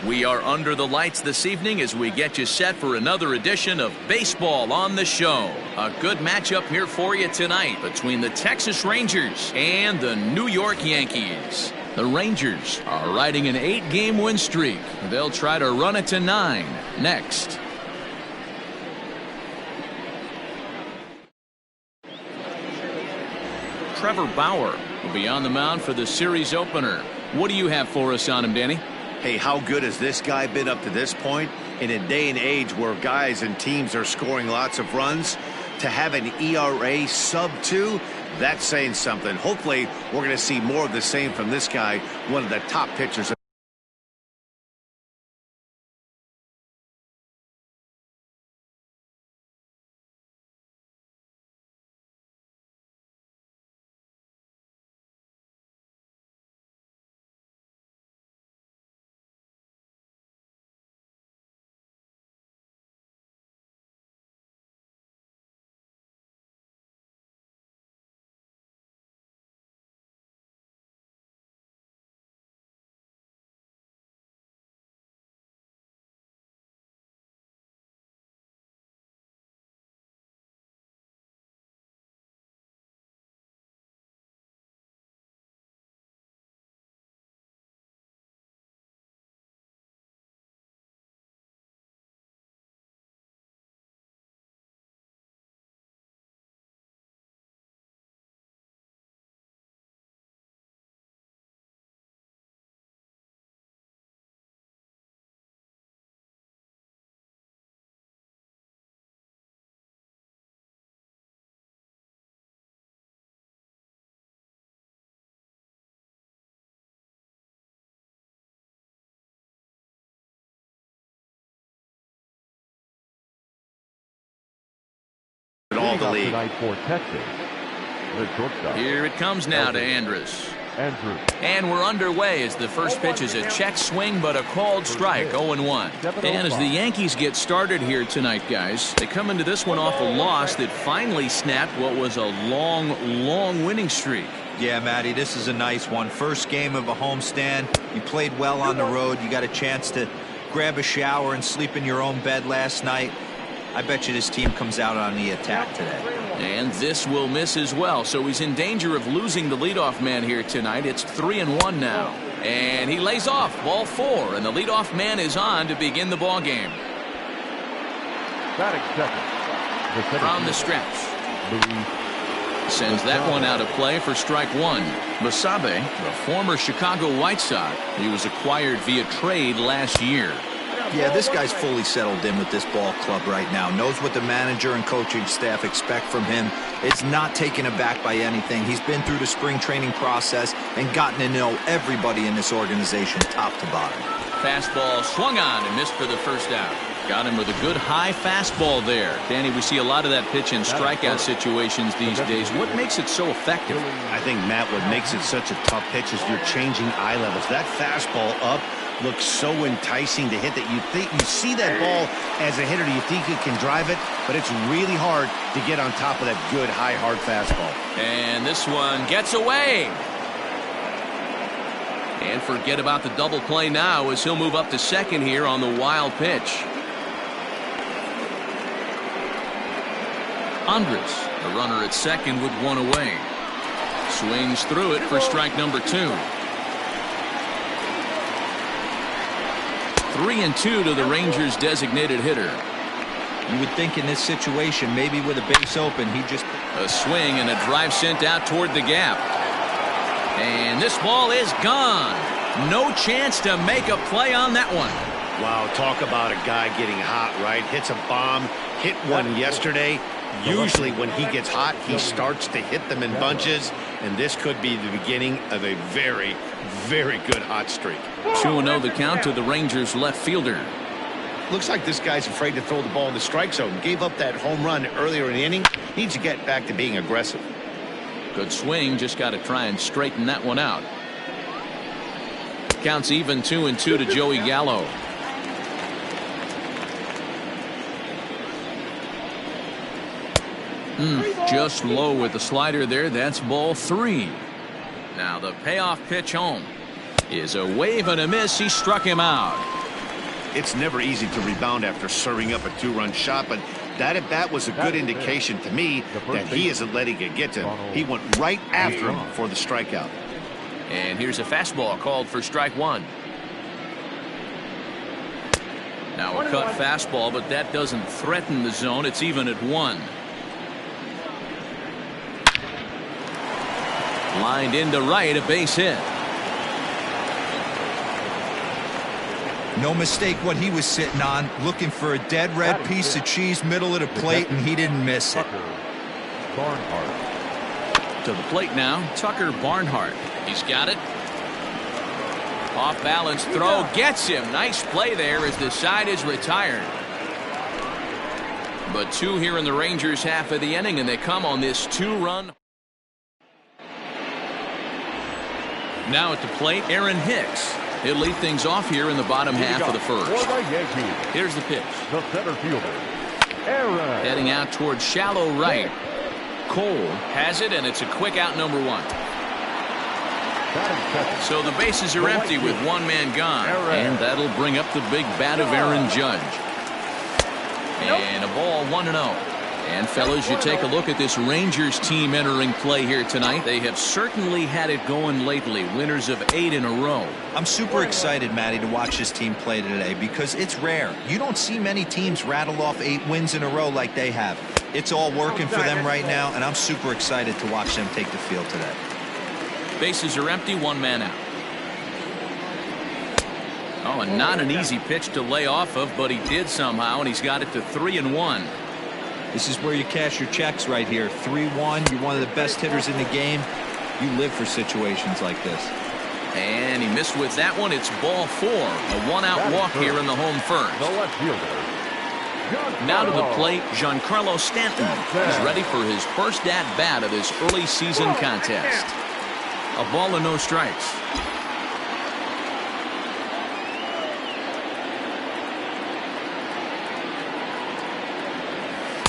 We are under the lights this evening as we get you set for another edition of Baseball on the Show. A good matchup here for you tonight between the Texas Rangers and the New York Yankees. The Rangers are riding an 8-game win streak. They'll try to run it to 9 next. Trevor Bauer will be on the mound for the series opener. What do you have for us on him, Danny? Hey, how good has this guy been up to this point? In a day and age where guys and teams are scoring lots of runs, to have an ERA sub-2, that's saying something. Hopefully, we're going to see more of the same from this guy, one of the top pitchers. All the league. For Texas, the shortstop. Here it comes now to Andrus. And we're underway as the first pitch is a check swing, but a called strike, 0-1. And as the Yankees get started here tonight, guys, they come into this one off a loss that finally snapped what was a long winning streak. Yeah, Matty, this is a nice one. First game of a homestand. You played well on the road. You got a chance to grab a shower and sleep in your own bed last night. I bet you this team comes out on the attack today. And this will miss as well, so he's in danger of losing the leadoff man here tonight. It's 3-1 now. And he lays off, ball 4, and the leadoff man is on to begin the ball game. From the stretch. Sends that one out of play for strike 1. Basabe, the former Chicago White Sox, he was acquired via trade last year. Yeah, this guy's fully settled in with this ball club right now. Knows what the manager and coaching staff expect from him. Is not taken aback by anything. He's been through the spring training process and gotten to know everybody in this organization top to bottom. Fastball swung on and missed for the first out. Got him with a good high fastball there. Danny, we see a lot of that pitch in strikeout situations these days. What makes it so effective? I think, Matt, what makes it such a tough pitch is you're changing eye levels. That fastball up looks so enticing to hit that you see that ball as a hitter, you think you can drive it, but it's really hard to get on top of that good high hard fastball. And this one gets away. And forget about the double play now as he'll move up to second here on the wild pitch. Andrus, the runner at second with one away. Swings through it for strike number 2. 3-2 to the Rangers' designated hitter. You would think in this situation, maybe with a base open, he just... A swing and a drive sent out toward the gap. And this ball is gone. No chance to make a play on that one. Wow, talk about a guy getting hot, right? Hits a bomb, hit one yesterday. Usually when he gets hot, he starts to hit them in bunches, and this could be the beginning of a very, very good hot streak. 2-0 the count to the Rangers left fielder. Looks like this guy's afraid to throw the ball in the strike zone. Gave up that home run earlier in the inning. Needs to get back to being aggressive. Good swing, just got to try and straighten that one out. Counts even 2-2 to Joey Gallo. Just low with the slider there. That's ball 3. Now the payoff pitch home is a wave and a miss. He struck him out. It's never easy to rebound after serving up a two-run shot, but that at-bat was a good indication to me that he isn't letting it get to him. He went right after him for the strikeout. And here's a fastball called for strike one. Now a cut fastball, but that doesn't threaten the zone. It's even at 1. Lined into right, a base hit. No mistake what he was sitting on, looking for a dead red piece of cheese middle of the plate, and he didn't miss it. To the plate now, Tucker Barnhart. He's got it. Off balance throw gets him. Nice play there as the side is retired. But 2 here in the Rangers half of the inning, and they come on this 2-run. Now at the plate, Aaron Hicks. He'll lead things off here in the bottom half of the first. Here's the pitch. The center fielder, Aaron. Heading out towards shallow right. Cole has it, and it's a quick out, number 1. So the bases are empty with 1 man gone. And that'll bring up the big bat of Aaron Judge. And a ball 1-0. And fellas, you take a look at this Rangers team entering play here tonight. They have certainly had it going lately. Winners of 8 in a row. I'm super excited, Matty, to watch this team play today because it's rare. You don't see many teams rattle off 8 wins in a row like they have. It's all working for them right now, and I'm super excited to watch them take the field today. Bases are empty, 1 man out. Oh, and not an easy pitch to lay off of, but he did somehow, and he's got it to 3-1. This is where you cash your checks right here. 3-1. You're one of the best hitters in the game. You live for situations like this. And he missed with that one. It's ball 4. A 1-out walk here in the home first. The left fielder. Now to the plate, Giancarlo Stanton is ready for his first at-bat of this early season contest. A ball and no strikes.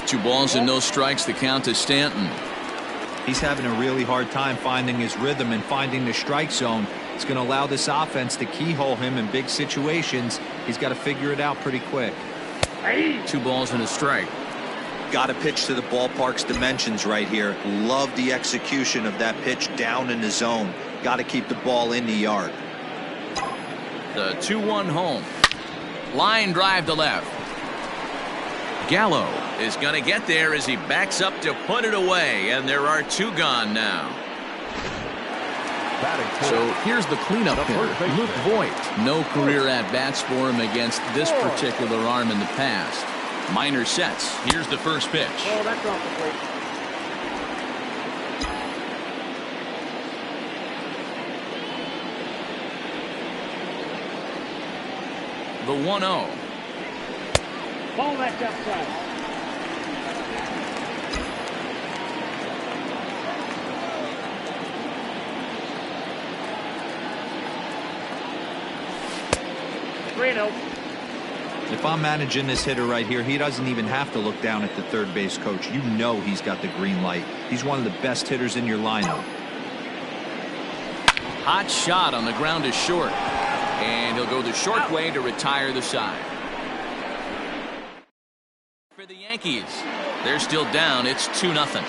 Two balls and no strikes, the count to Stanton. He's having a really hard time finding his rhythm and finding the strike zone. It's going to allow this offense to keyhole him in big situations. He's got to figure it out pretty quick. 2 balls and a strike. Got to pitch to the ballpark's dimensions right here. Love the execution of that pitch down in the zone. Got to keep the ball in the yard. The 2-1 home. Line drive to left. Gallo is going to get there as he backs up to put it away, and there are 2 gone now. So here's the cleanup hitter, Luke Voigt. No career at-bats for him against this particular arm in the past. Minor sets. Here's the first pitch. Oh, that's off the plate. The 1-0. Ball that's outside. If I'm managing this hitter right here, he doesn't even have to look down at the third base coach. You know he's got the green light. He's one of the best hitters in your lineup. Hot shot on the ground is short. And he'll go the short way to retire the side. For the Yankees, they're still down. It's 2-0.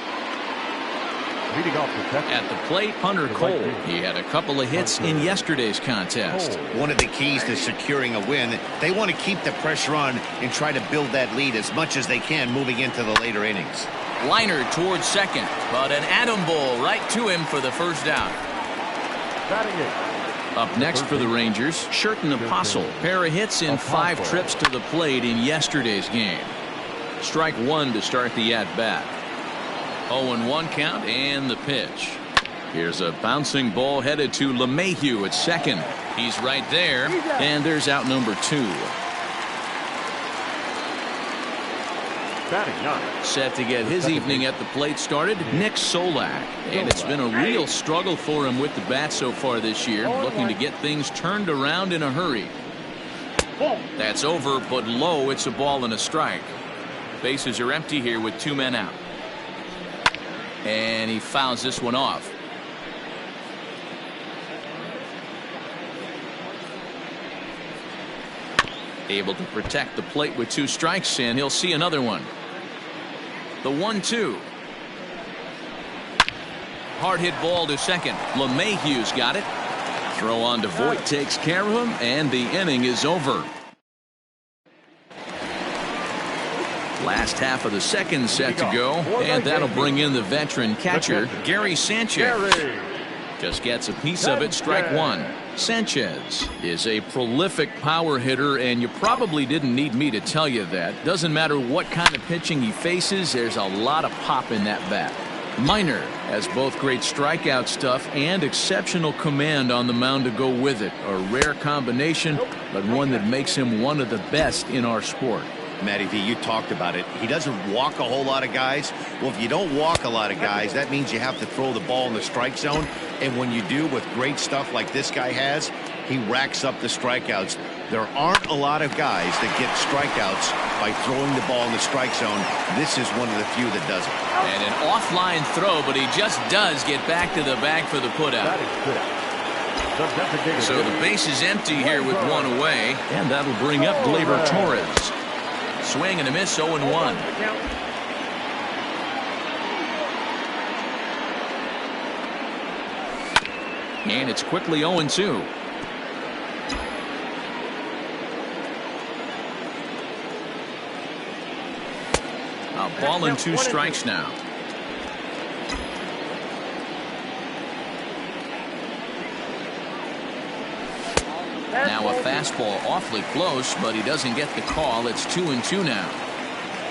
At the plate, Hunter Cole. He had a couple of hits in yesterday's contest. One of the keys to securing a win, they want to keep the pressure on and try to build that lead as much as they can moving into the later innings. Liner towards second, but an Adam Bull right to him for the first out. Up next for the Rangers, Sherten Apostle. Pair of hits in 5 trips to the plate in yesterday's game. Strike 1 to start the at-bat. 0-1 count and the pitch. Here's a bouncing ball headed to LeMahieu at second. He's right there, and there's out number 2. Set to get his evening at the plate started, Nick Solak. And it's been a real struggle for him with the bat so far this year, looking to get things turned around in a hurry. That's over, but low. It's a ball and a strike. Bases are empty here with 2 men out. And he fouls this one off. Able to protect the plate with 2 strikes, and he'll see another one. The 1-2. Hard hit ball to second. LeMahieu's got it. Throw on to Voit takes care of him, and the inning is over. Last half of the second set to go, and that'll bring in the veteran catcher, Gary Sanchez. Just gets a piece of it, strike 1. Sanchez is a prolific power hitter, and you probably didn't need me to tell you that. Doesn't matter what kind of pitching he faces, there's a lot of pop in that bat. Minor has both great strikeout stuff and exceptional command on the mound to go with it. A rare combination, but one that makes him one of the best in our sport. Matty V, you talked about it. He doesn't walk a whole lot of guys. Well, if you don't walk a lot of guys, that means you have to throw the ball in the strike zone. And when you do, with great stuff like this guy has, he racks up the strikeouts. There aren't a lot of guys that get strikeouts by throwing the ball in the strike zone. This is one of the few that does it. And an offline throw, but he just does get back to the bag for the putout. So the base is empty here with 1 away, and that'll bring up Gleyber Torres. Swing and a miss, 0-1. And it's quickly 0-2. A ball and 2 strikes now. Now a fastball awfully close, but he doesn't get the call. It's 2-2 now.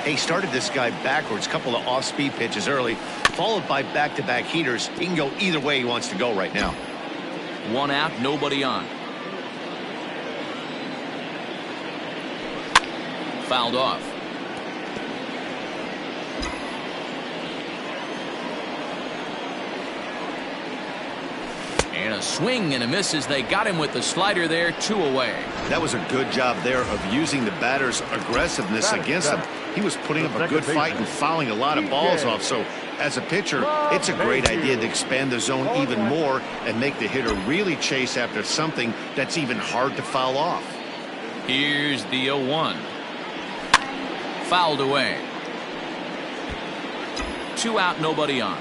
He started this guy backwards, couple of off-speed pitches early, followed by back-to-back heaters. He can go either way he wants to go right now. 1 out, nobody on. Fouled off. And a swing and a miss as they got him with the slider there, 2 away. That was a good job there of using the batter's aggressiveness against him. He was putting up a good fight and fouling a lot of balls off. So as a pitcher, it's a great idea to expand the zone even more and make the hitter really chase after something that's even hard to foul off. Here's the 0-1. Fouled away. 2 out, nobody on.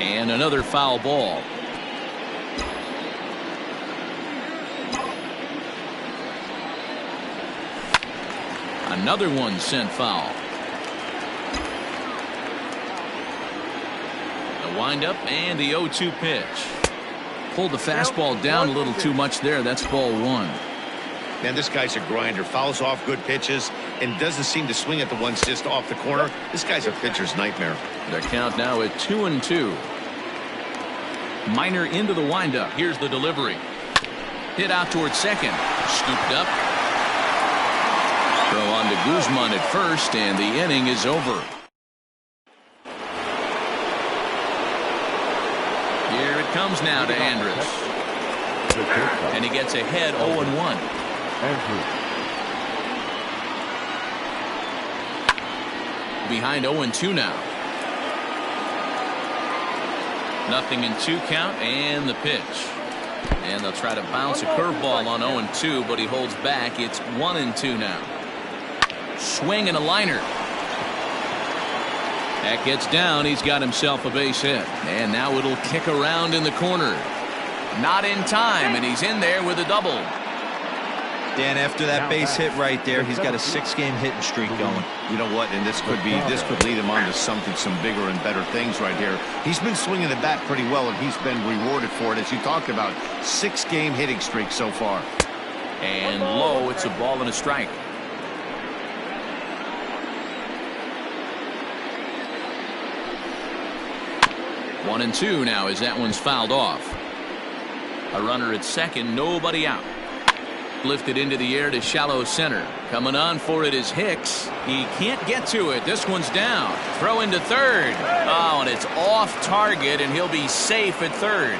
And another foul ball. Another one sent foul. The windup and the 0-2 pitch. Pulled the fastball down a little too much there. That's ball 1. Man, this guy's a grinder. Fouls off good pitches and doesn't seem to swing at the ones just off the corner. This guy's a pitcher's nightmare. The count now at 2-2. Minor into the windup. Here's the delivery. Hit out towards second. Scooped up. Throw on to Guzman at first, and the inning is over. Here it comes now to Andrus. And he gets ahead 0-1. Behind 0-2 now. 0-2 count and the pitch. And they'll try to bounce a curveball on 0-2, but he holds back. It's 1-2 now. Swing and a liner. That gets down. He's got himself a base hit. And now it'll kick around in the corner. Not in time, and he's in there with a double. Dan, after that base hit right there, he's got a 6-game hitting streak going. You know what? And this could lead him on to some bigger and better things right here. He's been swinging the bat pretty well, and he's been rewarded for it, as you talked about. 6-game hitting streak so far. And low, it's a ball and a strike. One and two now as that one's fouled off. A runner at second, nobody out. Lifted into the air to shallow center. Coming on for it is Hicks. He can't get to it. This one's down. Throw into third. Oh, and it's off target, and he'll be safe at third.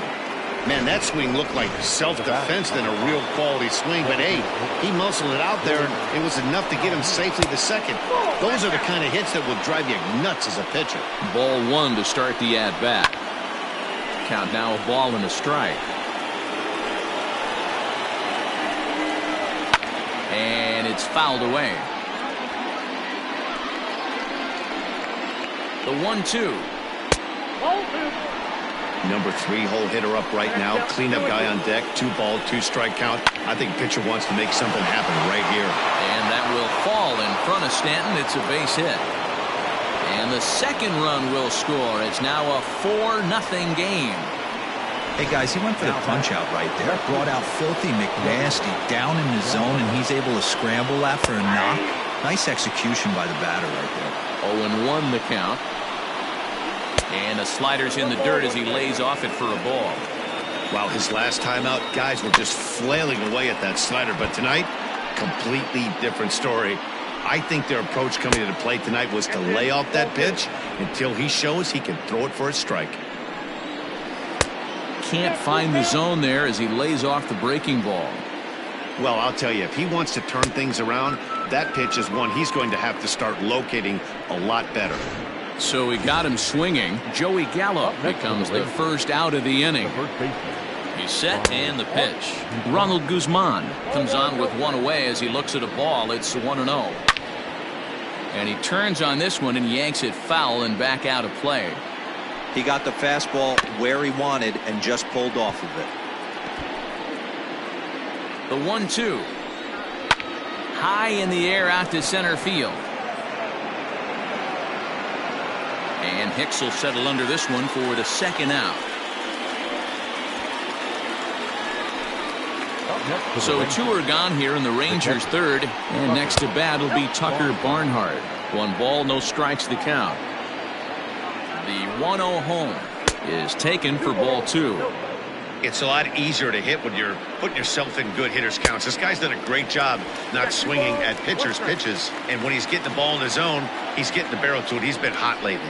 Man, that swing looked like self-defense than a real quality swing. But, hey, he muscled it out there, and it was enough to get him safely to second. Those are the kind of hits that will drive you nuts as a pitcher. Ball one to start the at-bat. Count now a ball and a strike. And it's fouled away. The 1-2. Number 3 hole hitter up right now. Cleanup guy on deck. 2 ball, 2 strike count. I think pitcher wants to make something happen right here. And that will fall in front of Stanton. It's a base hit. And the second run will score. It's now a 4-0 game. Hey, guys, he went for the punch-out right there. Brought out Filthy McNasty down in the zone, and he's able to scramble that for a knock. Nice execution by the batter right there. 0-1 the count. And the slider's in the dirt as he lays off it for a ball. Wow, his last time out, guys were just flailing away at that slider. But tonight, completely different story. I think their approach coming to the plate tonight was to lay off that pitch until he shows he can throw it for a strike. Can't find the zone there as he lays off the breaking ball. Well, I'll tell you, if he wants to turn things around, that pitch is one he's going to have to start locating a lot better. So he got him swinging. Joey Gallo becomes the first out of the inning. He's set and the pitch. Ronald Guzman comes on with one away as he looks at a ball. It's 1-0. And he turns on this one and yanks it foul and back out of play. He got the fastball where he wanted and just pulled off of it. The 1-2. High in the air out to center field. And Hicks will settle under this one for the second out. So 2 are gone here in the Rangers' third. And next to bat will be Tucker Barnhart. 1 ball, no strikes the count. The 1-0 home is taken for ball 2. It's a lot easier to hit when you're putting yourself in good hitters' counts. This guy's done a great job not swinging at pitchers' pitches. And when he's getting the ball in the zone, he's getting the barrel to it. He's been hot lately.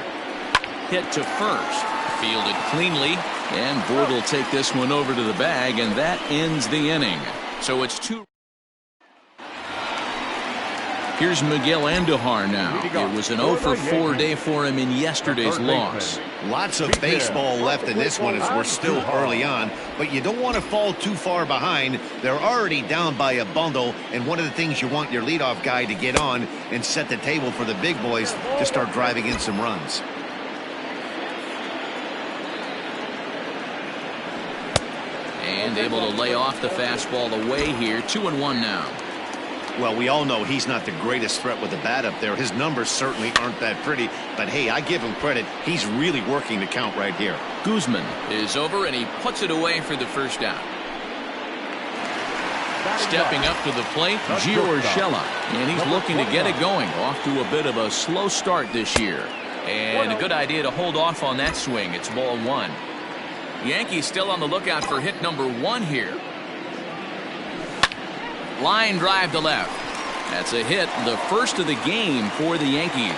Hit to first. Fielded cleanly. And Boyd will take this one over to the bag. And that ends the inning. So it's 2. Here's Miguel Andujar now. It was an 0-for-4 day for him in yesterday's loss. Lots of baseball left in this one as we're still early on, but you don't want to fall too far behind. They're already down by a bundle, and one of the things you want your leadoff guy to get on and set the table for the big boys to start driving in some runs. And able to lay off the fastball away here. 2-1 now. Well, we all know he's not the greatest threat with the bat up there. His numbers certainly aren't that pretty, but hey, I give him credit. He's really working the count right here. Guzman is over and he puts it away for the first out. Stepping up to the plate, Gio Urshela, and he's looking to get it going. Off to a bit of a slow start this year. And a good idea to hold off on that swing. It's ball 1. Yankees still on the lookout for hit number 1 here. Line drive to left. That's a hit, the first of the game for the Yankees.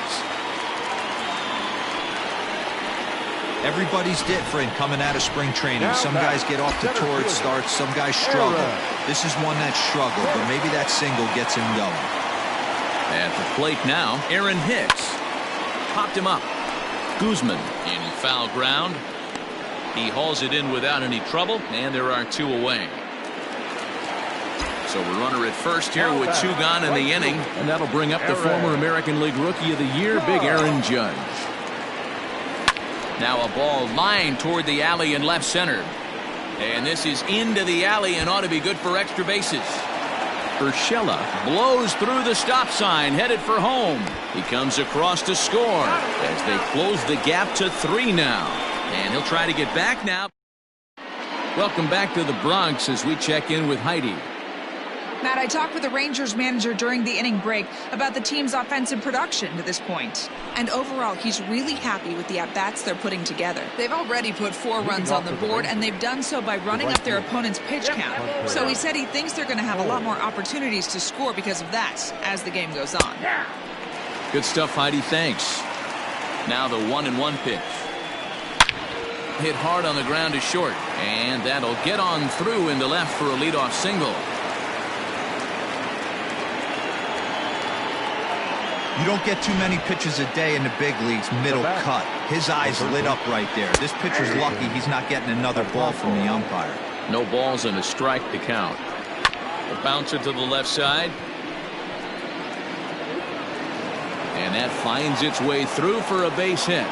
Everybody's different coming out of spring training. Some guys get off to torrid starts, some guys struggle. This is one that struggled, but maybe that single gets him going. At the plate now, Aaron Hicks. Popped him up. Guzman in foul ground. He hauls it in without any trouble, and there are 2 away. So a runner at first here with 2 gone in the inning, and that'll bring up the former American League Rookie of the Year, Big Aaron Judge. Now a ball lined toward the alley in left center. And this is into the alley and ought to be good for extra bases. Urshela blows through the stop sign, headed for home. He comes across to score as they close the gap to 3 now. And he'll try to get back now. Welcome back to the Bronx as we check in with Heidi. Matt, I talked with the Rangers manager during the inning break about the team's offensive production to this point. And overall, he's really happy with the at-bats they're putting together. They've already put 4 runs on the board, and they've done so by running up their opponent's pitch count. So he said he thinks they're going to have a lot more opportunities to score because of that as the game goes on. Good stuff, Heidi. Thanks. Now the 1-1 pitch. Hit hard on the ground to short. And that'll get on through into left for a leadoff single. You don't get too many pitches a day in the big leagues middle cut. His eyes lit up right there. This pitcher's lucky he's not getting another ball from the umpire. No balls and a strike to count. A bouncer to the left side. And that finds its way through for a base hit.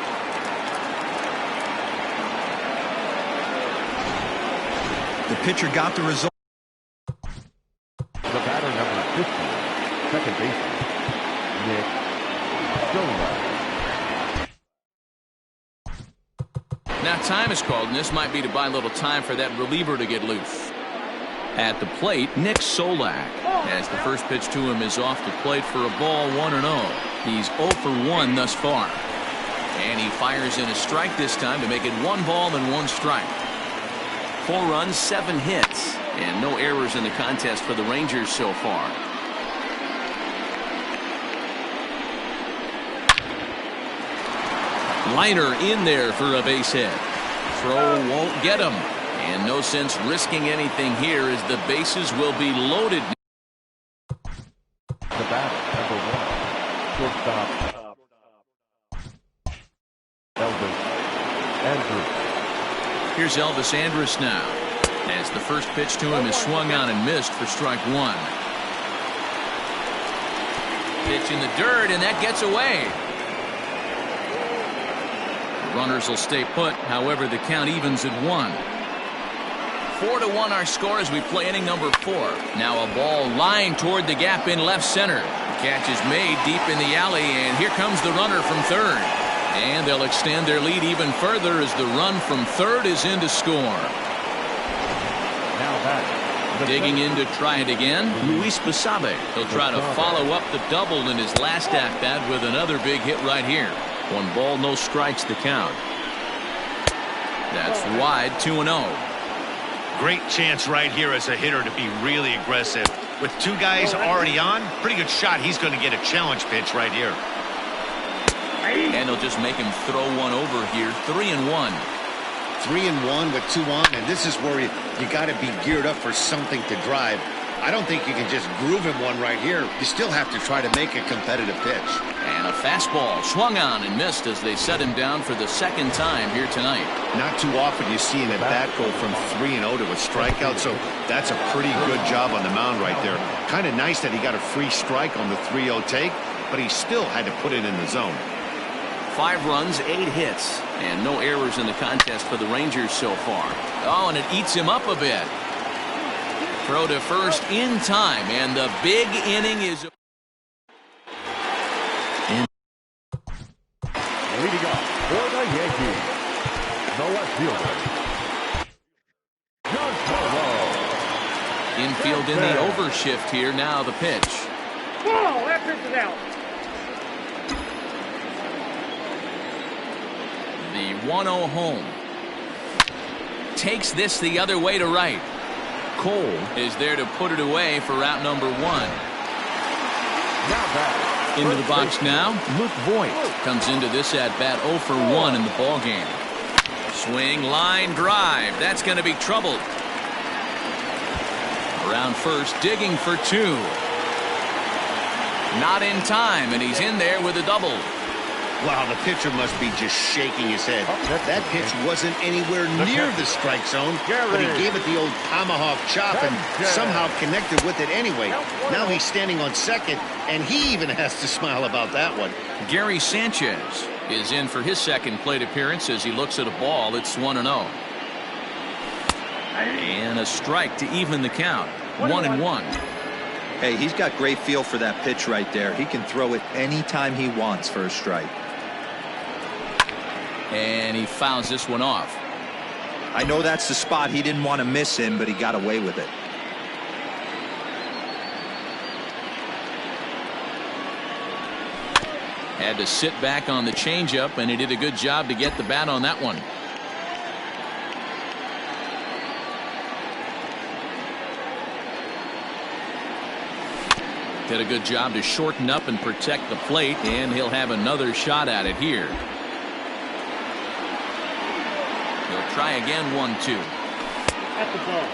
The pitcher got the result. The batter number 50, second baseman, Nick Solak. Now time is called, and this might be to buy a little time for that reliever to get loose. At the plate, Nick Solak, as the first pitch to him is off the plate for a ball, 1-0. He's 0 for 1 thus far. And he fires in a strike this time to make it 1 ball and 1 strike. 4 runs, 7 hits, and no errors in the contest for the Rangers so far. Liner in there for a base hit. Throw won't get him. And no sense risking anything here as the bases will be loaded. The batter number 1, shortstop Elvis Andrus. Here's Elvis Andrus now, as the first pitch to him is swung on and missed for strike 1. Pitch in the dirt, and that gets away. The runners will stay put, however the count evens at 1. 4-1 our score as we play inning number 4. Now a ball lined toward the gap in left center. The catch is made deep in the alley, and here comes the runner from third. And they'll extend their lead even further as the run from third is in to score. Now back. Digging in to try it again, Luis Basabe. He'll try to follow up the double in his last at-bat with another big hit right here. 1 ball, no strikes the count. That's wide, 2-0. Great chance right here as a hitter to be really aggressive. With 2 guys already on, pretty good shot. He's going to get a challenge pitch right here. And they'll just make him throw one over here. 3-1. 3-1 with 2 on, and this is where you got to be geared up for something to drive. I don't think you can just groove him one right here. You still have to try to make a competitive pitch. And a fastball swung on and missed as they set him down for the second time here tonight. Not too often you see an at-bat go from 3-0 to a strikeout, so that's a pretty good job on the mound right there. Kind of nice that he got a free strike on the 3-0 take, but he still had to put it in the zone. 5 runs, 8 hits, and no errors in the contest for the Rangers so far. Oh, and it eats him up a bit. Throw to first in time, and the big inning is... Leading up for the Yankees, the left fielder, Giancarlo. Infield in the overshift here. Now the pitch. Whoa, that pitch is out. The 1-0 home. Takes this the other way to right. Cole is there to put it away for out number 1. Now back. Into the box now, Luke Voigt comes into this at-bat 0 for 1 in the ballgame. Swing, line, drive. That's going to be trouble. Around first, digging for 2. Not in time, and he's in there with a double. Wow, the pitcher must be just shaking his head. That pitch wasn't anywhere near the strike zone, but he gave it the old tomahawk chop and somehow connected with it anyway. Now he's standing on second, and he even has to smile about that one. Gary Sanchez is in for his second plate appearance as he looks at a ball. It's 1-0. And a strike to even the count. 1-1. Hey, he's got great feel for that pitch right there. He can throw it anytime he wants for a strike. And he fouls this one off. I know that's the spot. He didn't want to miss him, but he got away with it. Had to sit back on the changeup, and he did a good job to get the bat on that one. Did a good job to shorten up and protect the plate, and he'll have another shot at it here. He'll try again, 1-2. At the ball.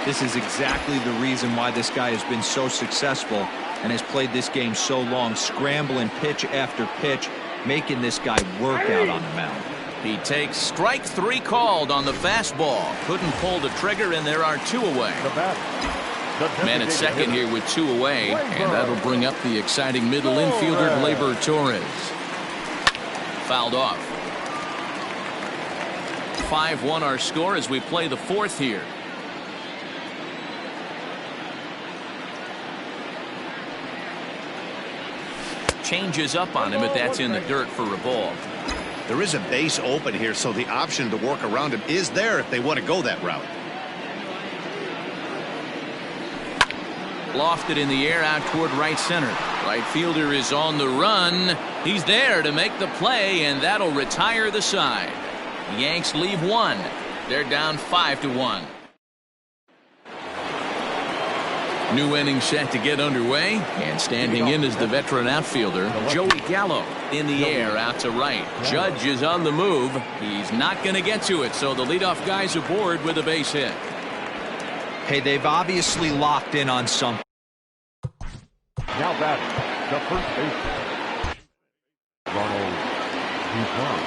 This is exactly the reason why this guy has been so successful and has played this game so long, scrambling pitch after pitch, making this guy work out on the mound. He takes strike 3 called on the fastball. Couldn't pull the trigger, and there are 2 away. The batter, Man at second here with 2 away, and that'll bring up the exciting middle infielder Gleyber Torres. Fouled off. 5-1 our score as we play the 4th here. Changes up on him, but that's in the dirt for a ball. There is a base open here, so the option to work around him is there if they want to go that route. Lofted in the air out toward right center. Right fielder is on the run. He's there to make the play, and that'll retire the side. The Yanks leave 1. They're down 5-1. New inning set to get underway, and standing in is the veteran outfielder Joey Gallo. In the air out to right. Judge is on the move. He's not going to get to it, so the leadoff guy's aboard with a base hit. Hey, they've obviously locked in on something. Now batting, the first baseman, Ronald Guzman.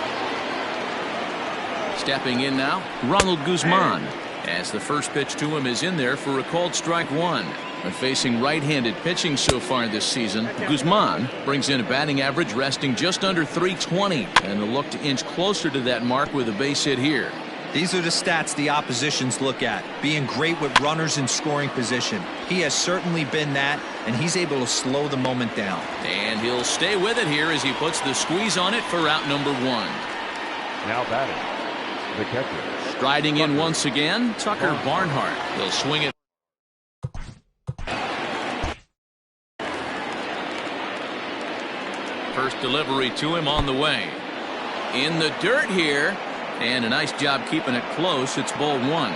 Stepping in now, Ronald Guzman, as the first pitch to him is in there for a called strike 1. But facing right-handed pitching so far this season, Guzman brings in a batting average resting just under .320, and will look to inch closer to that mark with a base hit here. These are the stats the oppositions look at. Being great with runners in scoring position. He has certainly been that, and he's able to slow the moment down. And he'll stay with it here as he puts the squeeze on it for out number 1. Now batting, the catcher. Striding in once again, Tucker Barnhart. He'll swing it. First delivery to him on the way. In the dirt here. And a nice job keeping it close. It's ball 1. 1-0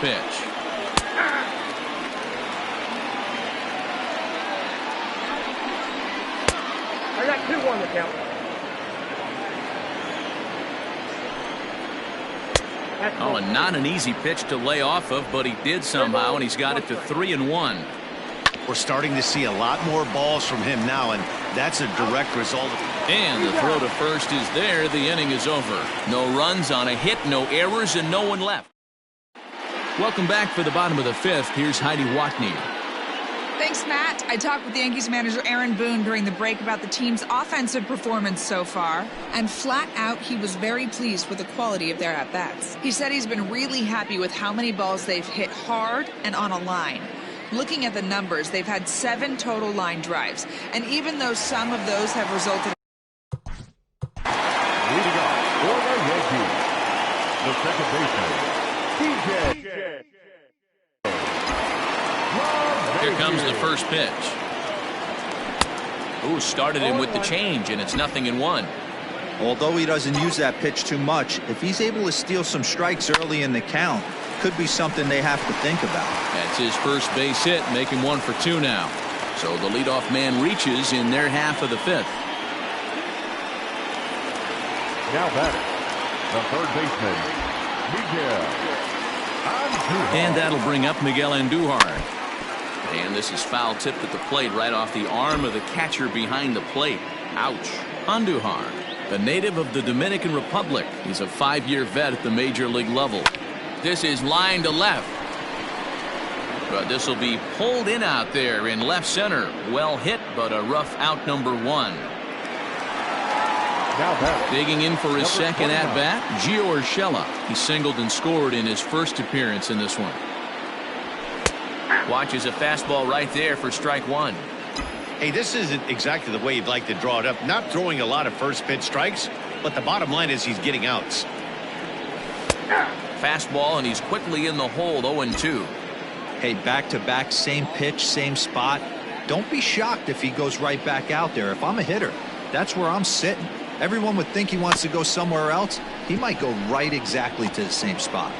pitch. I got 2-1 to count. Oh, and not an easy pitch to lay off of, but he did somehow, and he's got it to 3-1. We're starting to see a lot more balls from him now, and that's a direct result of. And the throw to first is there. The inning is over. No runs on a hit, no errors, and no one left. Welcome back for the bottom of the 5th. Here's Heidi Watney. Thanks, Matt. I talked with Yankees manager Aaron Boone during the break about the team's offensive performance so far, and flat out, he was very pleased with the quality of their at-bats. He said he's been really happy with how many balls they've hit hard and on a line. Looking at the numbers, they've had 7 total line drives, and even though some of those have resulted. Leading off for the Yankees, the second baseman, TJ. Here comes the first pitch. Ooh, started him with the change, and it's 0-1. Although he doesn't use that pitch too much, if he's able to steal some strikes early in the count, could be something they have to think about. That's his first base hit, making 1 for 2 now. So the leadoff man reaches in their half of the 5th. Now batting, the third baseman, Miguel Andujar. And that'll bring up Miguel Andujar. And this is foul tipped at the plate right off the arm of the catcher behind the plate. Ouch. Andujar, a native of the Dominican Republic. He's a 5-year vet at the major league level. This is line to left. But this will be pulled in out there in left center. Well hit, but a rough out number 1. Digging in for his second at-bat, Gio Urshela. He singled and scored in his first appearance in this one. Watches a fastball right there for strike 1. Hey, this isn't exactly the way you'd like to draw it up. Not throwing a lot of first pitch strikes, but the bottom line is he's getting outs. Fastball, and he's quickly in the hole, 0-2. Hey, back-to-back, same pitch, same spot. Don't be shocked if he goes right back out there. If I'm a hitter, that's where I'm sitting. Everyone would think he wants to go somewhere else. He might go right exactly to the same spot.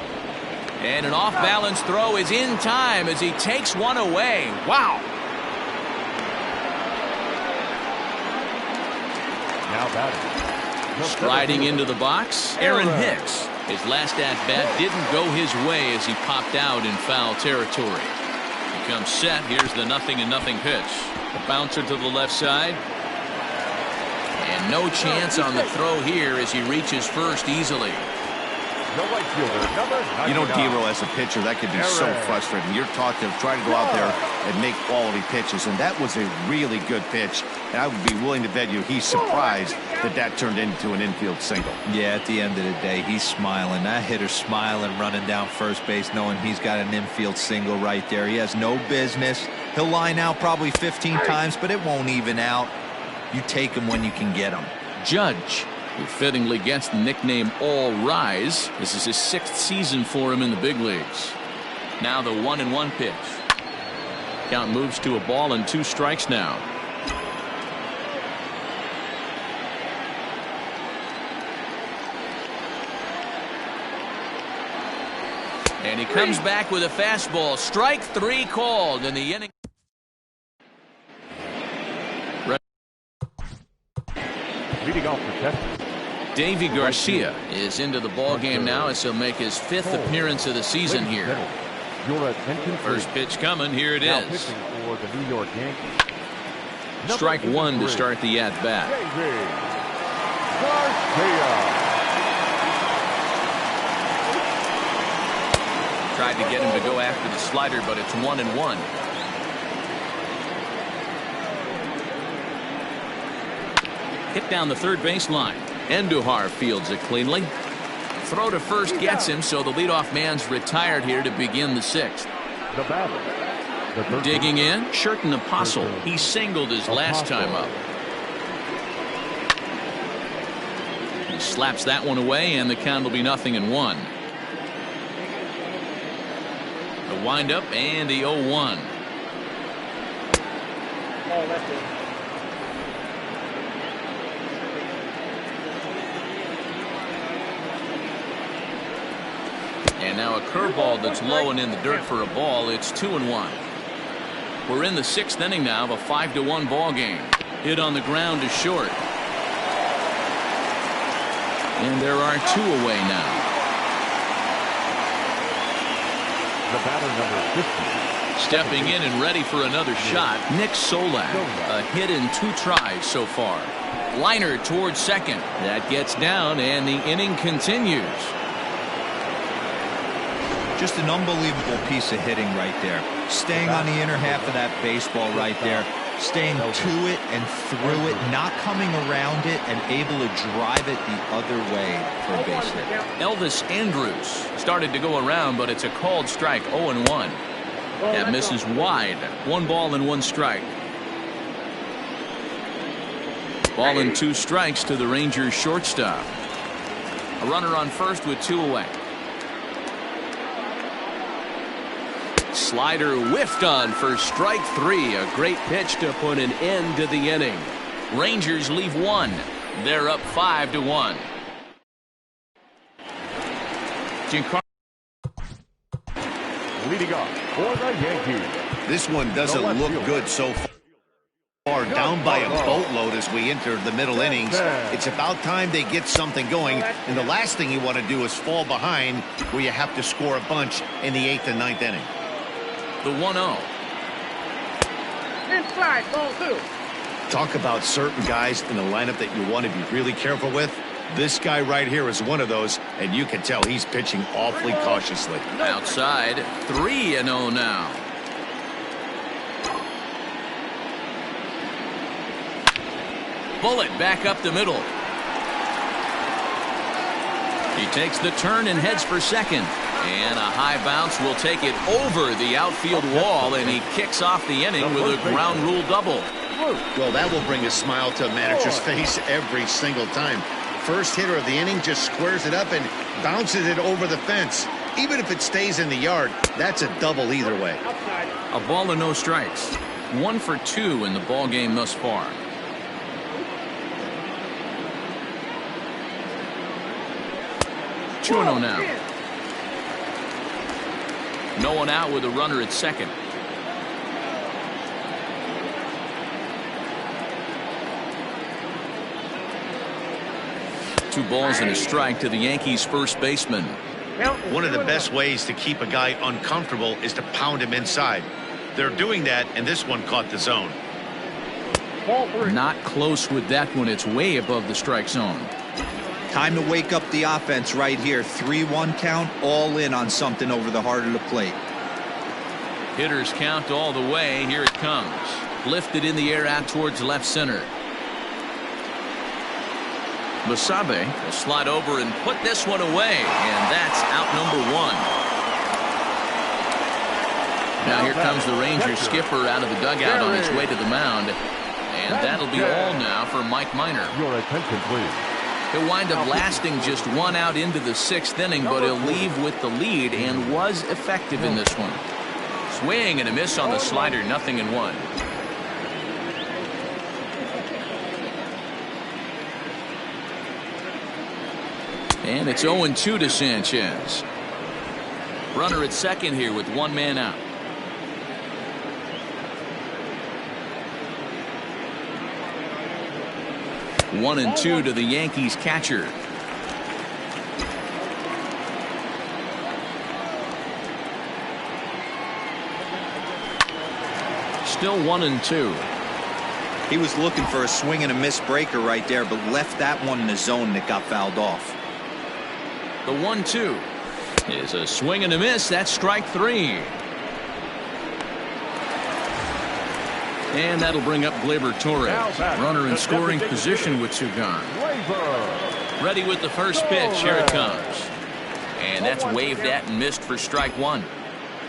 And an off-balance throw is in time as he takes one away. Wow. Now batting. Striding into the box, Aaron Hicks. His last at-bat didn't go his way as he popped out in foul territory. He comes set. Here's the 0-0 pitch. The bouncer to the left side. And no chance on the throw here as he reaches first easily. The right fielder, number 99. You know, Dero, as a pitcher, that could be so frustrating. You're taught to try to go out there and make quality pitches, and that was a really good pitch. And I would be willing to bet you he's surprised that that turned into an infield single. Yeah, at the end of the day, he's smiling. That hitter's smiling, running down first base, knowing he's got an infield single right there. He has no business. He'll line out probably 15 times, but it won't even out. You take him when you can get him. Judge, who fittingly gets the nickname All Rise. This is his 6th season for him in the big leagues. Now the 1-1 pitch. Count moves to a ball and 2 strikes now. And he comes back with a fastball. Strike 3 called in the inning. Leading off the test. Davy Garcia is into the ball game now as he'll make his 5th appearance of the season here. Your attention, First pitch coming. Here it now is. pitching for the New York Yankees. Strike 1 to start the at-bat. Tried to get him to go after the slider, but it's 1-1. Hit down the third baseline. Andujar fields it cleanly. Throw to first gets him, so the leadoff man's retired here to begin the 6th. The batter. Digging in, Sherton Apostle. He singled his last time up. He slaps that one away, and the count will be 0-1. The windup and the 0-1. Oh, that's it. And now a curveball that's low and in the dirt for a ball. It's 2-1. We're in the 6th inning now of a 5-1 ball game. Hit on the ground to short. And there are 2 away now. The batter, number 50. Stepping in and ready for another shot, Nick Solak. A hit in 2 tries so far. Liner towards second. That gets down, and the inning continues. Just an unbelievable piece of hitting right there. Staying on the inner half of that baseball right there. Staying to it and through it, not coming around it, and able to drive it the other way for a base hit. Elvis Andrus started to go around, but it's a called strike. 0-1. That misses wide. 1 ball and 1 strike. Ball and 2 strikes to the Rangers shortstop. A runner on first with 2 away. Slider whiffed on for strike 3. A great pitch to put an end to the inning. Rangers leave 1. They're up 5-1. Leading off for the Yankees. This one doesn't look good so far. Down by a boatload as we enter the middle innings. It's about time they get something going, and the last thing you want to do is fall behind where you have to score a bunch in the 8th and 9th inning. The 1-0. Inside, ball 2. Talk about certain guys in the lineup that you want to be really careful with. This guy right here is one of those, and you can tell he's pitching awfully cautiously. Outside, 3-0 now. Bullet back up the middle. He takes the turn and heads for second. And a high bounce will take it over the outfield wall, and he kicks off the inning with a ground rule double. Well, that will bring a smile to a manager's face every single time. First hitter of the inning just squares it up and bounces it over the fence. Even if it stays in the yard, that's a double either way. A ball and no strikes. 1 for 2 in the ball game thus far. Two and 0 now. No one out with a runner at second. Two balls and a strike to the Yankees' first baseman. One of the best ways to keep a guy uncomfortable is to pound him inside. They're doing that, and this one caught the zone. Not close with that one. It's way above the strike zone. Time to wake up the offense right here. 3-1 count, all in on something over the heart of the plate. Hitters count all the way. Here it comes. Lifted in the air out towards left center. Masabe will slide over and put this one away, and that's out number 1. Now here comes the Rangers skipper out of the dugout on his way to the mound, and that'll be all now for Mike Minor. Your attention, please. He'll wind up lasting just 1 out into the 6th inning, but he'll leave with the lead and was effective in this one. Swing and a miss on the slider, 0-1. And it's 0-2 to Sanchez. Runner at second here with 1 man out. One and 2 to the Yankees catcher. Still 1 and 2. He was looking for a swing and a miss breaker right there, but left that one in the zone that got fouled off. The 1-2 is a swing and a miss. That's strike 3. And that'll bring up Gleyber Torres. Runner in scoring position with 2 gone. Ready with the first pitch. Here it comes. And that's waved at and missed for strike 1.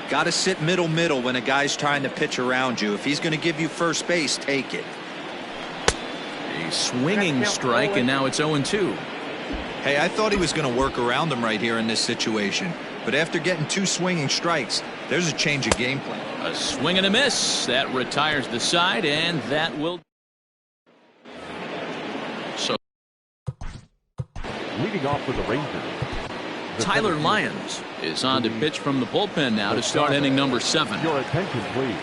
Got to sit middle when a guy's trying to pitch around you. If he's going to give you first base, take it. A swinging strike, and now it's 0-2. Hey, I thought he was going to work around him right here in this situation. But after getting 2 swinging strikes, there's a change of game plan. A swing and a miss. That retires the side, and that will. So Leading off for the Rangers, Tyler Lyons is on to pitch from the bullpen now to start inning number 7. Your attention, please.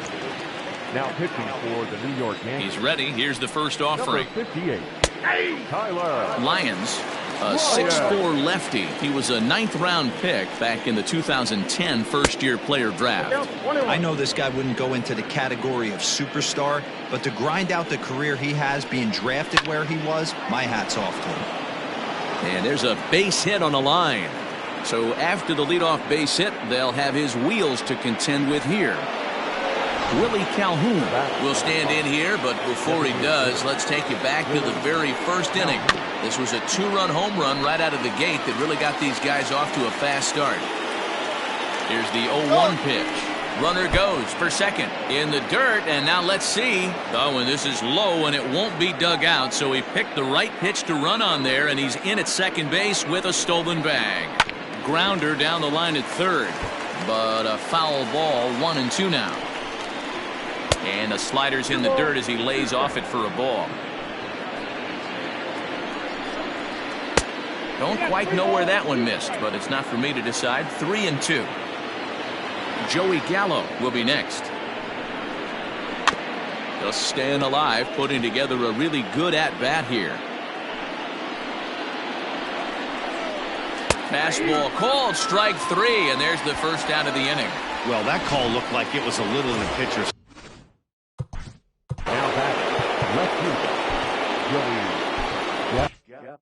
Now pitching for the New York Yankees. He's ready. Here's the first offering. Number 58, Tyler Lyons, a 6'4" lefty. He was a 9th-round pick back in the 2010 first-year player draft. I know this guy wouldn't go into the category of superstar, but to grind out the career he has being drafted where he was, my hat's off to him. And there's a base hit on the line. So after the leadoff base hit, they'll have his wheels to contend with here. Willie Calhoun will stand in here, but before he does, let's take you back to the very first inning. This was a 2-run home run right out of the gate that really got these guys off to a fast start. Here's the 0-1 pitch. Runner goes for second in the dirt, and now let's see. Oh, and this is low, and it won't be dug out, so he picked the right pitch to run on there, and he's in at second base with a stolen bag. Grounder down the line at third, but a foul ball, 1-2 now. And the slider's in the dirt as he lays off it for a ball. Don't quite know where that one missed, but it's not for me to decide. 3-2. Joey Gallo will be next. Just staying alive, putting together a really good at-bat here. Fastball called, strike 3, and there's the first out of the inning. Well, that call looked like it was a little in the pitcher's. now back left field, Joey Gallo.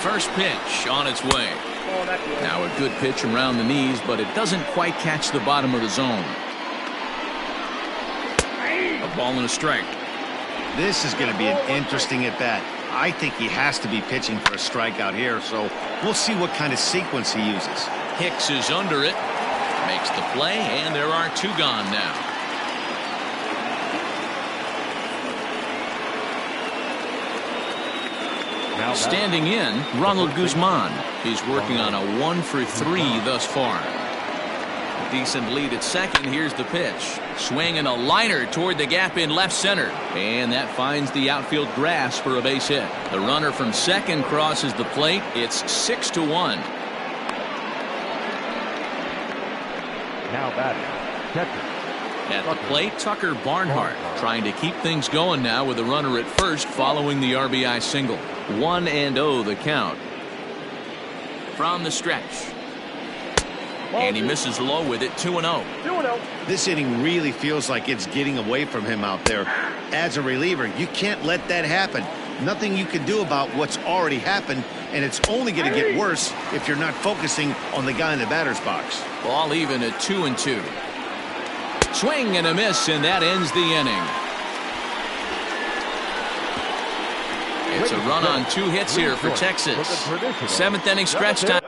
First pitch on its way. Now a good pitch around the knees, but it doesn't quite catch the bottom of the zone. A ball and a strike. This is going to be an interesting at-bat. I think he has to be pitching for a strikeout here, so we'll see what kind of sequence he uses. Hicks is under it, makes the play, and there are 2 gone now. Now Standing in, Ronald Guzman. He's working on a 1 for 3 thus far. Decent lead at second. Here's the pitch. Swinging a liner toward the gap in left center. And that finds the outfield grass for a base hit. The runner from second crosses the plate. It's 6-1. now batting, catcher. At the plate, Tucker Barnhart trying to keep things going now with a runner at first following the RBI single. 1-0 the count. From the stretch. And he misses low with it. 2-0. This inning really feels like it's getting away from him out there. As a reliever, you can't let that happen. nothing you can do about what's already happened, and it's only going to get worse if you're not focusing on the guy in the batter's box. Ball even at 2-2. Swing and a miss, and that ends the inning. It's a run on 2 hits here for Texas. 7th inning stretch time.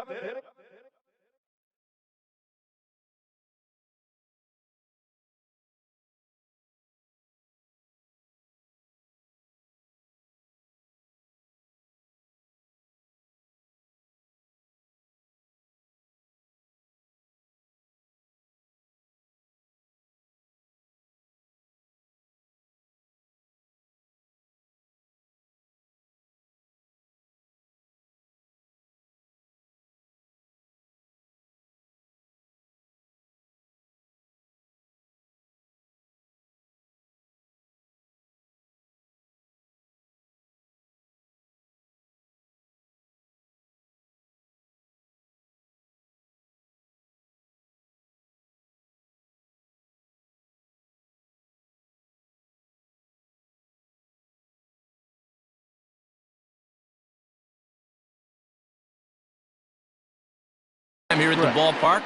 Here at the ballpark.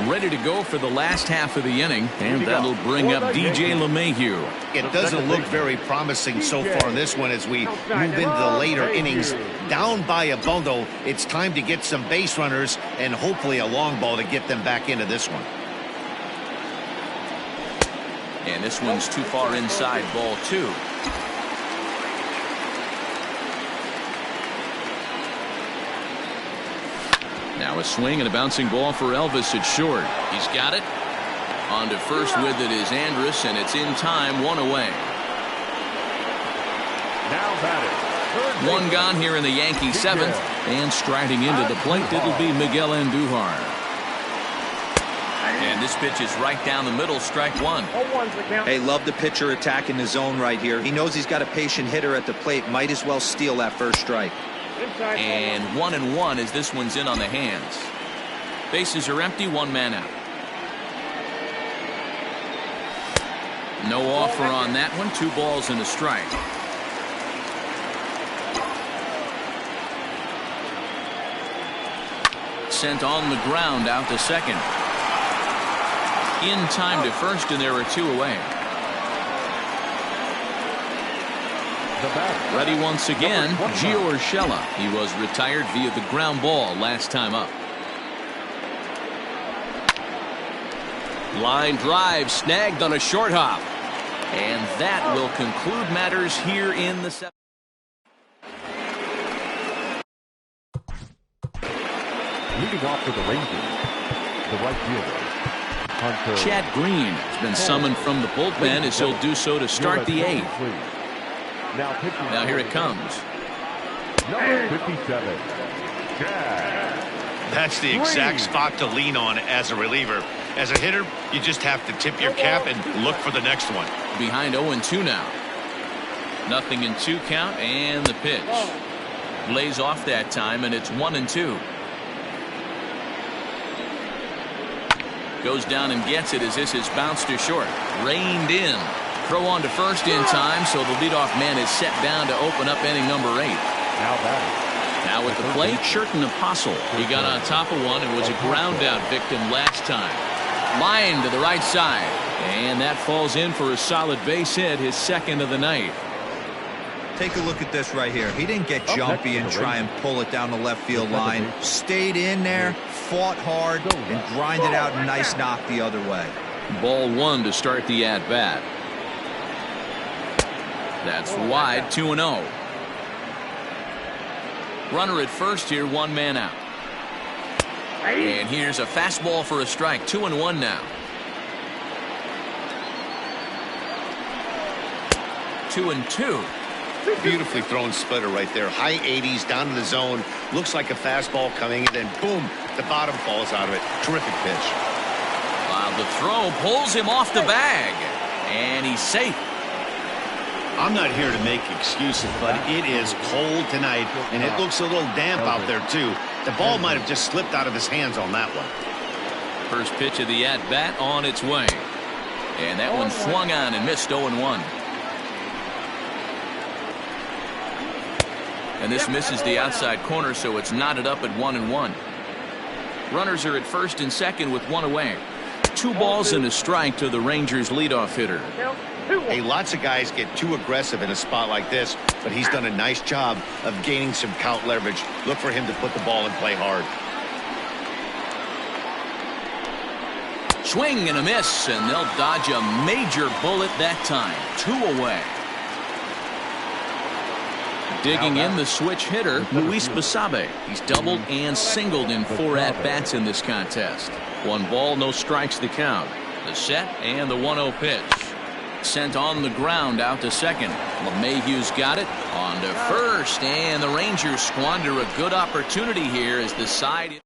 Ready to go for the last half of the inning, and that'll bring up DJ LeMahieu. It doesn't look very promising so far in this one as we move into the later innings. Down by a bundle, it's time to get some base runners and hopefully a long ball to get them back into this one. And this one's too far inside, ball 2. Now a swing and a bouncing ball for Elvis at short. He's got it. On to first with it is Andrus, and it's in time, 1 away. Now batting. 1 gone here in the Yankee 7th, and striding into the plate, it'll be Miguel Andujar. And this pitch is right down the middle, strike 1. Hey, love the pitcher attacking the zone right here. He knows he's got a patient hitter at the plate. Might as well steal that first strike. And 1-1 as this one's in on the hands. Bases are empty, 1 man out. No offer on that one, 2 balls and a strike. Sent on the ground out to second. In time to first, and there are 2 away. Ready once again, Gio Urshela. He was retired via the ground ball last time up. Line drive snagged on a short hop. And that will conclude matters here in the 7th. Leading off for the Rangers, the right fielder, Hunter. Chad Green has been summoned from the bullpen as he'll do so to start the 8th. Now here it comes. Number 57, Chad. That's the exact spot to lean on as a reliever. As a hitter, you just have to tip your cap and look for the next one. Behind 0-2 now. Nothing in 2 count, and the pitch. Lays off that time, and it's 1-2. Goes down and gets it as this is bounced to short. Reined in. Throw on to first in time, so the leadoff man is set down to open up inning number 8. Now with the plate, Sherton Apostle. He got on top of one and was a ground out victim last time. Line to the right side, and that falls in for a solid base hit, his 2nd of the night. Take a look at this right here. He didn't get jumpy and try and pull it down the left field line. Stayed in there, fought hard, and grinded out a nice knock the other way. Ball 1 to start the at-bat. That's wide, 2-0. Runner at first here, 1 man out. And here's a fastball for a strike, 2-1 now. 2-2. Beautifully thrown splitter right there. High 80s down to the zone. Looks like a fastball coming, and then boom, the bottom falls out of it. Terrific pitch. While the throw pulls him off the bag, and he's safe. I'm not here to make excuses, but it is cold tonight, and it looks a little damp out there, too. The ball might have just slipped out of his hands on that one. First pitch of the at-bat on its way. And that one swung on and missed 0-1. And this misses the outside corner, so it's knotted up at 1-1. Runners are at first and second with one away. 2 balls and a strike to the Rangers leadoff hitter. Hey, lots of guys get too aggressive in a spot like this, but he's done a nice job of gaining some count leverage. Look for him to put the ball in play hard. Swing and a miss, and they'll dodge a major bullet that time. 2 away. Digging in the switch hitter, Luis Basabe. He's doubled and singled in 4 at-bats in this contest. 1 ball, no strikes the count. The set and the 1-0 pitch. Sent on the ground out to second. LeMahieu's got it on to first, and the Rangers squander a good opportunity here as the side.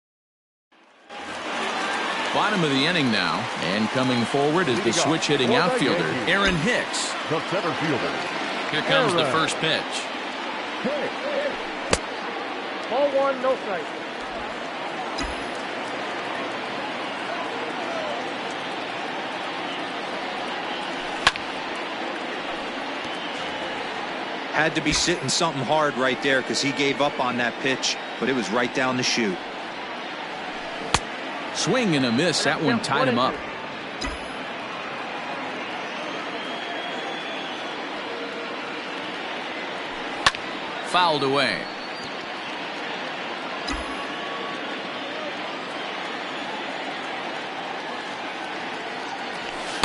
Bottom of the inning now, and coming forward is the switch hitting outfielder, Aaron Hicks. The center fielder. Here comes the first pitch. Ball 1, no strike. Had to be sitting something hard right there because he gave up on that pitch, but it was right down the chute. Swing and a miss. That one tied him up. Fouled away.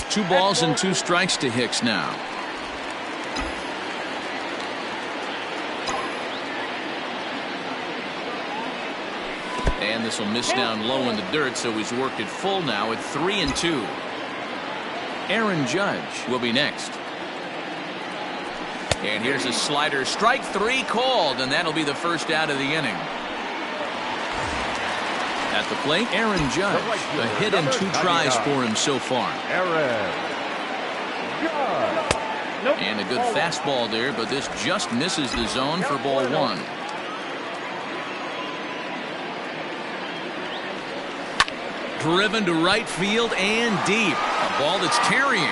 Two balls and 2 strikes to Hicks now. And this will miss down low in the dirt, so he's worked it full now at 3-2. Aaron Judge will be next. And here's a slider. Strike 3 called, and that'll be the first out of the inning. At the plate, Aaron Judge. A hit and 2 tries for him so far. Aaron Judge. And a good fastball there, but this just misses the zone for ball 1. Driven to right field and deep. A ball that's carrying.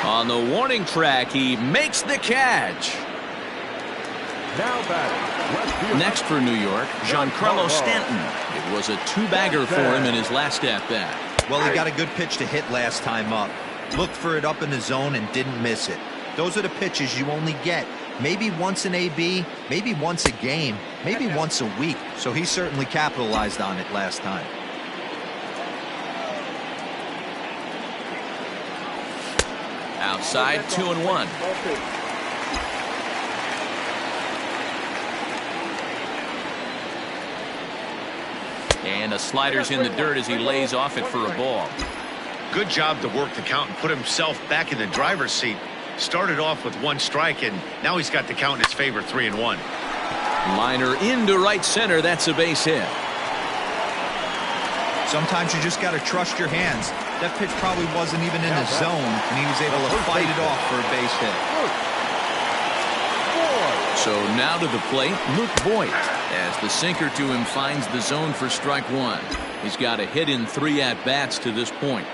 On the warning track, he makes the catch. Now batting. Next for New York, Giancarlo Stanton. It was a 2-bagger for him in his last at-bat. Well, he got a good pitch to hit last time up. Looked for it up in the zone and didn't miss it. Those are the pitches you only get maybe once an AB, maybe once a game, maybe once a week. So he certainly capitalized on it last time. Outside, 2-1. And a slider's in the dirt as he lays off it for a ball. Good job to work the count and put himself back in the driver's seat. Started off with 1 strike, and now he's got the count in his favor, 3-1. Liner into right center. That's a base hit. Sometimes you just got to trust your hands. That pitch probably wasn't even in the zone, and he was able to fight it off for a base hit. So now to the plate, Luke Voigt, as the sinker to him finds the zone for strike 1. He's got a hit in 3 at-bats to this point.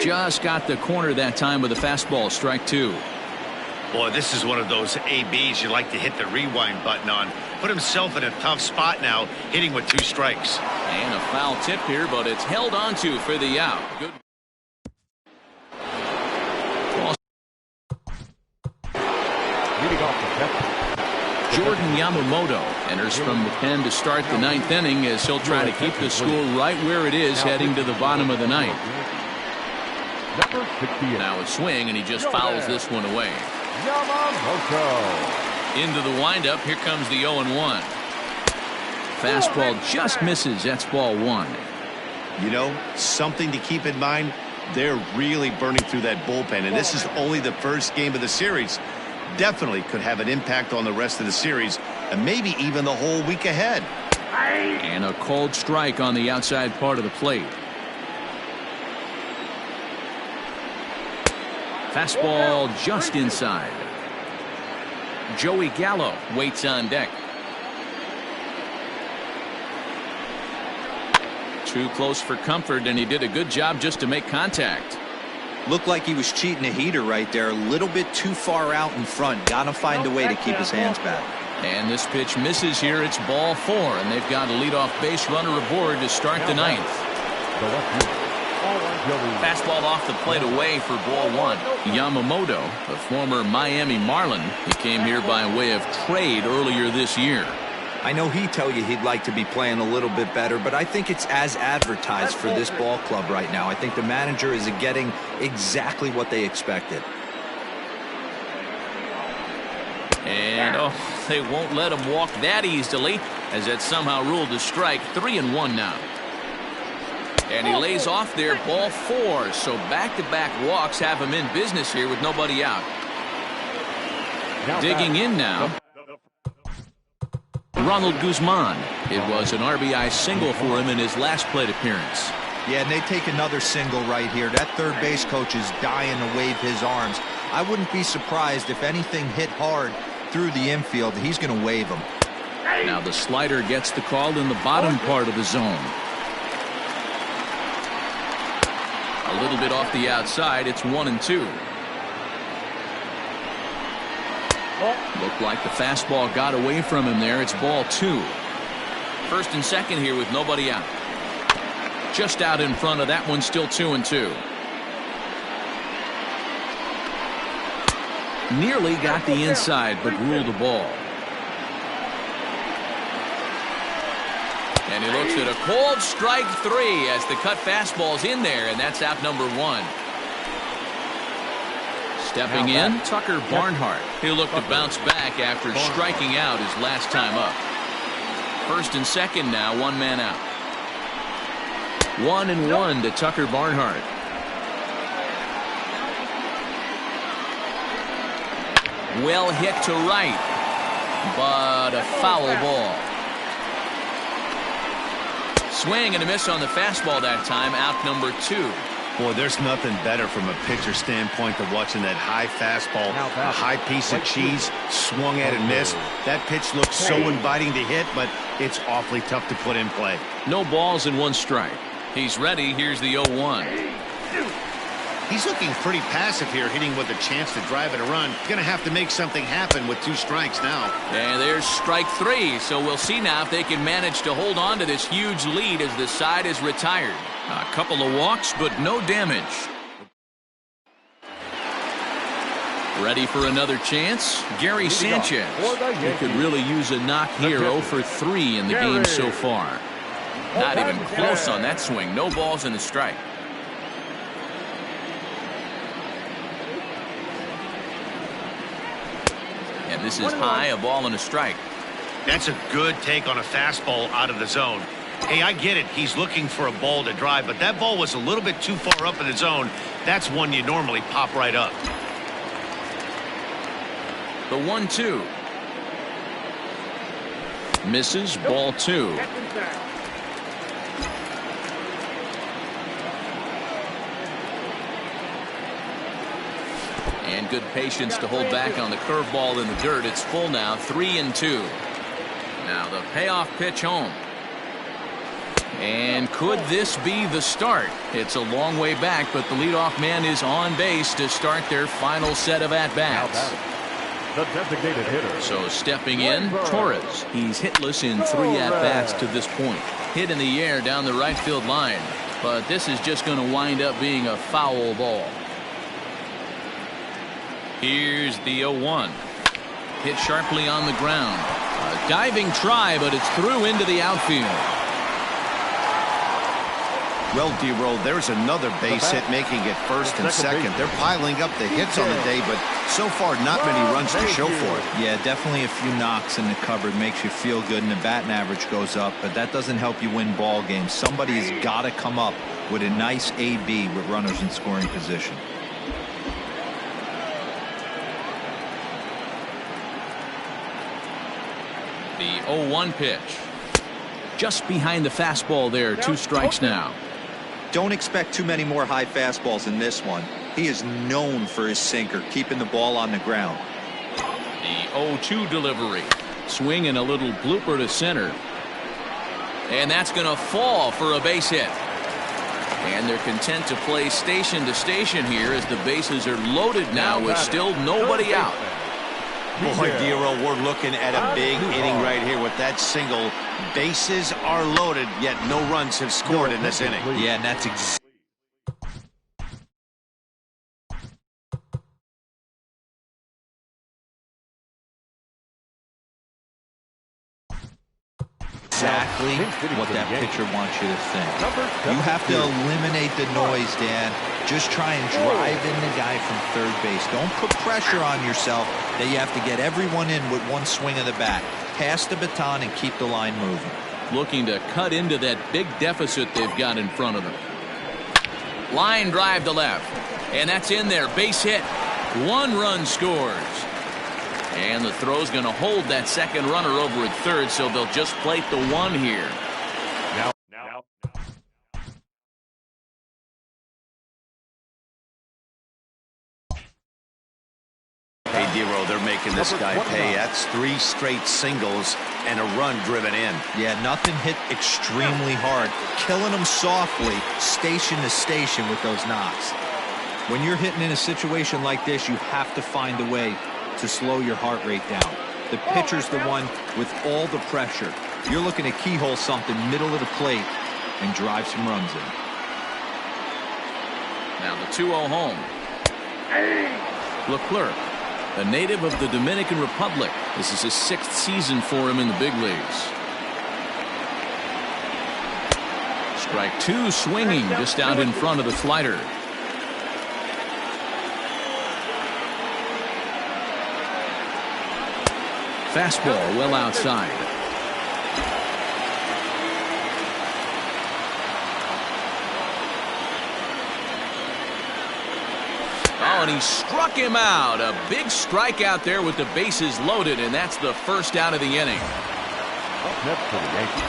Just got the corner that time with a fastball, strike 2. Boy, this is one of those ABs you like to hit the rewind button on. Put himself in a tough spot now, hitting with 2 strikes. And a foul tip here, but it's held onto for the out. Good. Jordan Yamamoto enters from the pen to start the 9th inning as he'll try to keep the score right where it is heading to the bottom of the 9th. Now a swing, and he just fouls this one away. Yamamoto. Into the windup. Here comes the 0-1. Fastball just misses. That's ball 1. You know, something to keep in mind, they're really burning through that bullpen, and this is only the first game of the series. Definitely could have an impact on the rest of the series, and maybe even the whole week ahead. And a cold strike on the outside part of the plate. Fastball just inside. Joey Gallo waits on deck. Too close for comfort, and he did a good job just to make contact. Looked like he was cheating a heater right there. A little bit too far out in front. Got to find a way to keep his hands back. And this pitch misses here. It's ball 4, and they've got a leadoff base runner aboard to start the 9th. Fastball off the plate away for ball 1. Yamamoto, the former Miami Marlin, he came here by way of trade earlier this year. I know he'd tell you he'd like to be playing a little bit better, but I think it's as advertised for this ball club right now. I think the manager is getting exactly what they expected. And, oh, they won't let him walk that easily, as that somehow ruled a strike. 3-1 now. And he lays off there, ball 4. So back-to-back walks have him in business here with nobody out. Digging in now, Ronald Guzman. It was an RBI single for him in his last plate appearance. Yeah, and they take another single right here. That third base coach is dying to wave his arms. I wouldn't be surprised if anything hit hard through the infield. He's going to wave them. Now the slider gets the call in the bottom part of the zone. A little bit off the outside. It's 1-2. Looked like the fastball got away from him there. It's ball 2. First and second here with nobody out. Just out in front of that one, still 2-2. Nearly got the inside, but ruled the ball. And he looks at a cold strike 3 as the cut fastball's in there, and that's out number 1. Stepping in, Tucker Barnhart. He'll look to bounce back after striking out his last time up. First and second now, 1 man out. 1-1 to Tucker Barnhart. Well hit to right, but a foul ball. Swing and a miss on the fastball that time, out number 2. Boy, there's nothing better from a pitcher standpoint than watching that high fastball, a high piece of cheese, swung at and missed. That pitch looks so inviting to hit, but it's awfully tough to put in play. No balls and 1 strike. He's ready. Here's the 0-1. He's looking pretty passive here, hitting with a chance to drive and a run. Going to have to make something happen with 2 strikes now. And there's strike 3, so we'll see now if they can manage to hold on to this huge lead as the side is retired. A couple of walks, but no damage. Ready for another chance? Gary Sanchez. He could really use a knock here. 0 for 3 in the game so far. Not even close on that swing. No balls and a strike. And this is high, a ball and a strike. That's a good take on a fastball out of the zone. Hey, I get it. He's looking for a ball to drive, but that ball was a little bit too far up in the zone. That's one you normally pop right up. The 1-2. Misses, ball 2. And good patience to hold back on the curveball in the dirt. It's full now, 3-2. Now the payoff pitch home. And could this be the start? It's a long way back, but the leadoff man is on base to start their final set of at-bats. The designated hitter. So stepping in, Torres. He's hitless in 3 at-bats to this point. Hit in the air down the right field line, but this is just going to wind up being a foul ball. Here's the 0-1. Hit sharply on the ground. A diving try, but it's through into the outfield. Well, D-Roll, there's another base hit making it first and second. They're piling up the hits on the day, but so far not many runs to show for it. Yeah, definitely a few knocks in the cupboard makes you feel good, and the batting average goes up, but that doesn't help you win ball games. Somebody's got to come up with a nice AB with runners in scoring position. The 0-1 pitch. Just behind the fastball there. 2 strikes now. Don't expect too many more high fastballs in this one. He is known for his sinker, keeping the ball on the ground. The 0-2 delivery. Swing and a little blooper to center. And that's going to fall for a base hit. And they're content to play station to station here as the bases are loaded now with still nobody out. Boy, Dero, we're looking at a big inning right here with that single. Bases are loaded, yet no runs have scored in this inning. Yeah, and that's exactly what that pitcher wants you to think. You have to eliminate the noise, Dan. Just try and drive in the guy from third base. Don't put pressure on yourself that you have to get everyone in with one swing of the bat. Pass the baton and keep the line moving. Looking to cut into that big deficit they've got in front of them. Line drive to left. And that's in there. Base hit. 1 run scores. And the throw's going to hold that second runner over at third, so they'll just plate the 1 here. Now. Hey, Dero, they're making this guy pay. That's 3 straight singles and a run driven in. Yeah, nothing hit extremely hard. Killing them softly, station to station with those knocks. When you're hitting in a situation like this, you have to find a way to slow your heart rate down. The pitcher's the one with all the pressure. You're looking to keyhole something middle of the plate and drive some runs in. Now the 2-0 home. Leclerc, a native of the Dominican Republic. This is his 6th season for him in the big leagues. Strike 2 swinging just out in front of the slider. Fastball well outside. Oh, and he struck him out. A big strikeout there with the bases loaded, and that's the first out of the inning.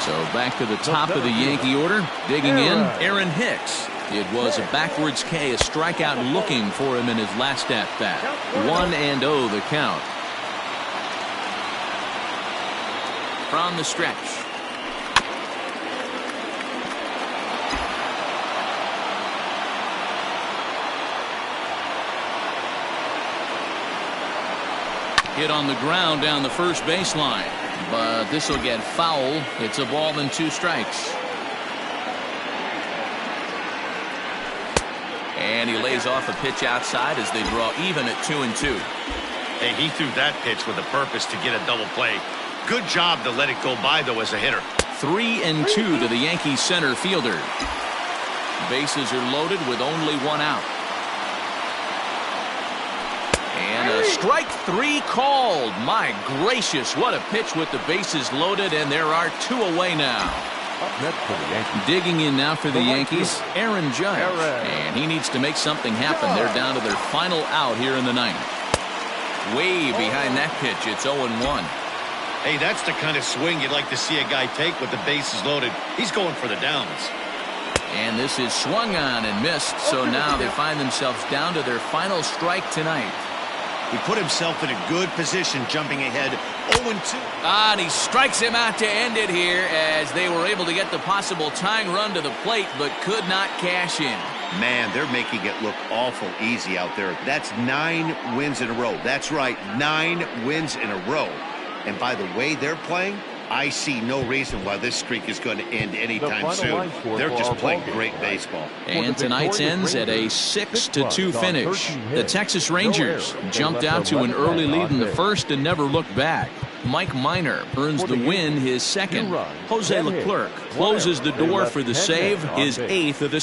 So back to the top of the Yankee order. Digging in, Aaron Hicks. It was a backwards K, a strikeout looking for him in his last at-bat. 1-0 the count. From the stretch. Hit on the ground down the first baseline, but this will get foul. It's a ball and 2 strikes. And he lays off a pitch outside as they draw even at 2-2. Hey, he threw that pitch with a purpose to get a double play. Good job to let it go by, though, as a hitter. 3-2 to the Yankees center fielder. Bases are loaded with only 1 out. And a strike 3 called. My gracious, what a pitch with the bases loaded, and there are 2 away now. Digging in now for the Yankees, Aaron Judge. And he needs to make something happen. They're down to their final out here in the 9th. Way behind that pitch, it's 0-1. Hey, that's the kind of swing you'd like to see a guy take with the bases loaded. He's going for the downs. And this is swung on and missed, so now they find themselves down to their final strike tonight. He put himself in a good position, jumping ahead 0-2. And he strikes him out to end it here as they were able to get the possible tying run to the plate, but could not cash in. Man, they're making it look awful easy out there. That's 9 wins in a row. That's right, 9 wins in a row. And by the way they're playing, I see no reason why this streak is going to end anytime soon. They're just playing great baseball. And tonight's ends at a 6-2 finish. The Texas Rangers jumped out to an early lead in the first and never looked back. Mike Minor earns the win, his 2nd. Jose Leclerc closes the door for the save, his 8th of the